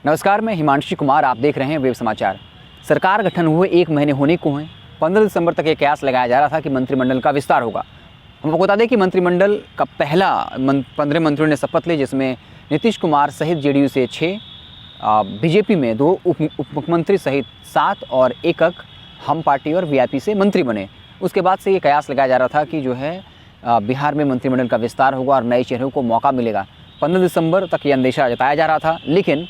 नमस्कार, मैं हिमांशु कुमार, आप देख रहे हैं वेब समाचार। सरकार गठन हुए 1 महीने होने को हैं। 15 दिसंबर तक ये कयास लगाया जा रहा था कि मंत्रिमंडल का विस्तार होगा। हम आपको बता दें कि मंत्रिमंडल का पहला 15 मंत्रियों ने शपथ ली, जिसमें नीतीश कुमार सहित जेडीयू से 6, बीजेपी में 2 उप मुख्यमंत्री सहित 7 और एक हम पार्टी और वीआईपी से मंत्री बने। उसके बाद से ये कयास लगाया जा रहा था कि जो है बिहार में मंत्रिमंडल का विस्तार होगा और नए चेहरों को मौका मिलेगा। 15 दिसंबर तक ये अंदेशा जताया जा रहा था, लेकिन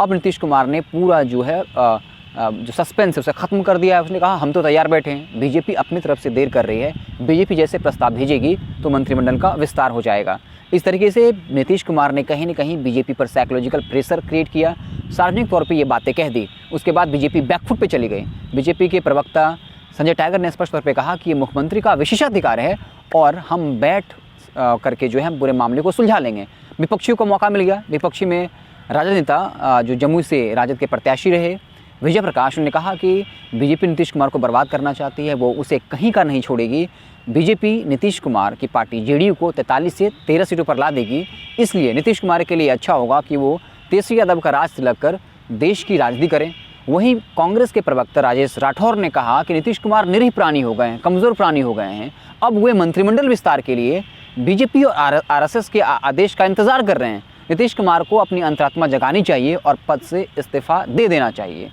अब नीतीश कुमार ने पूरा जो है जो सस्पेंस है उसे ख़त्म कर दिया है। उसने कहा हम तो तैयार बैठे हैं, बीजेपी अपनी तरफ से देर कर रही है, बीजेपी जैसे प्रस्ताव भेजेगी तो मंत्रिमंडल का विस्तार हो जाएगा। इस तरीके से नीतीश कुमार ने कहीं न कहीं बीजेपी पर साइकोलॉजिकल प्रेशर क्रिएट किया, सार्वजनिक तौर पर ये बातें कह दी। उसके बाद बीजेपी बैकफुट पर चली गई। बीजेपी के प्रवक्ता संजय टाइगर ने स्पष्ट तौर पर कहा कि ये मुख्यमंत्री का विशेषाधिकार है और हम बैठ करके जो है पूरे मामले को सुलझा लेंगे। विपक्षियों को मौका मिल गया। विपक्षी में राजद नेता जो जमुई से राजद के प्रत्याशी रहे विजय प्रकाश ने कहा कि बीजेपी नीतीश कुमार को बर्बाद करना चाहती है, वो उसे कहीं का नहीं छोड़ेगी। बीजेपी नीतीश कुमार की पार्टी जेडीयू को 43 से 13 सीटों पर ला देगी, इसलिए नीतीश कुमार के लिए अच्छा होगा कि वो तेजस्वी यादव का राज तिलक कर देश की राजनीति करें। वहीं कांग्रेस के प्रवक्ता राजेश राठौर ने कहा कि नीतीश कुमार निरीह प्राणी हो गए हैं, कमज़ोर प्राणी हो गए हैं। अब वे मंत्रिमंडल विस्तार के लिए बीजेपी और आरएसएस के आदेश का इंतजार कर रहे हैं। नीतीश कुमार को अपनी अंतरात्मा जगानी चाहिए और पद से इस्तीफा दे देना चाहिए।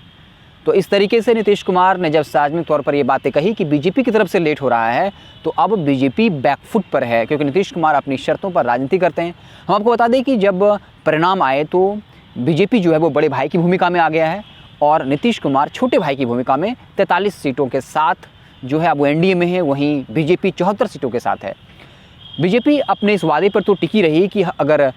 तो इस तरीके से नीतीश कुमार ने जब सार्वजनिक तौर पर ये बातें कही कि बीजेपी की तरफ से लेट हो रहा है, तो अब बीजेपी बैकफुट पर है, क्योंकि नीतीश कुमार अपनी शर्तों पर राजनीति करते हैं। हम आपको बता दें कि जब परिणाम आए तो बीजेपी जो है वो बड़े भाई की भूमिका में आ गया है और नीतीश कुमार छोटे भाई की भूमिका में 43 सीटों के साथ जो है अब वो एनडीए में है। वहीं बीजेपी 74 सीटों के साथ है। बीजेपी अपने इस वादे पर तो टिकी रही कि अगर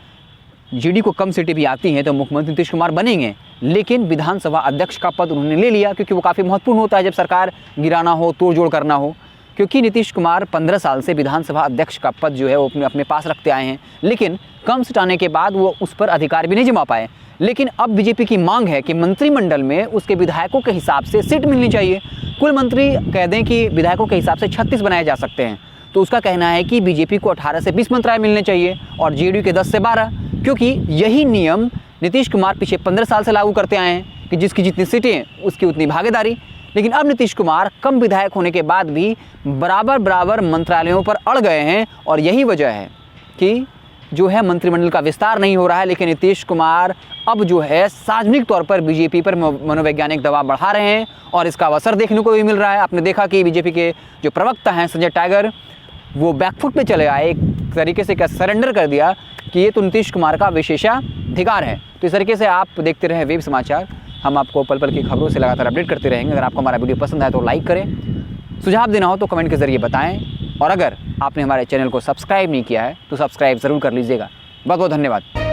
जेडीयू को कम सीटें भी आती हैं तो मुख्यमंत्री नीतीश कुमार बनेंगे, लेकिन विधानसभा अध्यक्ष का पद उन्होंने ले लिया, क्योंकि वो काफ़ी महत्वपूर्ण होता है जब सरकार गिराना हो, तोड़ जोड़ करना हो। क्योंकि नीतीश कुमार 15 साल से विधानसभा अध्यक्ष का पद जो है वो अपने पास रखते आए हैं, लेकिन कम सीट आने के बाद वो उस पर अधिकार भी नहीं जमा पाए। लेकिन अब बीजेपी की मांग है कि मंत्रिमंडल में उसके विधायकों के हिसाब से सीट मिलनी चाहिए। कुल मंत्री कह दें कि विधायकों के हिसाब से 36 बनाए जा सकते हैं, तो उसका कहना है कि बीजेपी को 18 से 20 मंत्रालय मिलने चाहिए और जेडीयू के 10 से 12, क्योंकि यही नियम नीतीश कुमार पिछले 15 साल से लागू करते आए हैं कि जिसकी जितनी सीटें उसकी उतनी भागीदारी। लेकिन अब नीतीश कुमार कम विधायक होने के बाद भी बराबर मंत्रालयों पर अड़ गए हैं और यही वजह है कि जो है मंत्रिमंडल का विस्तार नहीं हो रहा है। लेकिन नीतीश कुमार अब जो है सार्वजनिक तौर पर बीजेपी पर मनोवैज्ञानिक दबाव बढ़ा रहे हैं और इसका अवसर देखने को भी मिल रहा है। आपने देखा कि बीजेपी के जो प्रवक्ता हैं संजय टाइगर, वो बैकफुट पे चले आए, एक तरीके से क्या सरेंडर कर दिया कि ये तो नीतीश कुमार का विशेषाधिकार है। तो इस तरीके से आप देखते रहे वेब समाचार। हम आपको पल पल की खबरों से लगातार अपडेट करते रहेंगे। अगर आपको हमारा वीडियो पसंद आए तो लाइक करें, सुझाव देना हो तो कमेंट के ज़रिए बताएं, और अगर आपने हमारे चैनल को सब्सक्राइब नहीं किया है तो सब्सक्राइब ज़रूर कर लीजिएगा। बहुत बहुत धन्यवाद।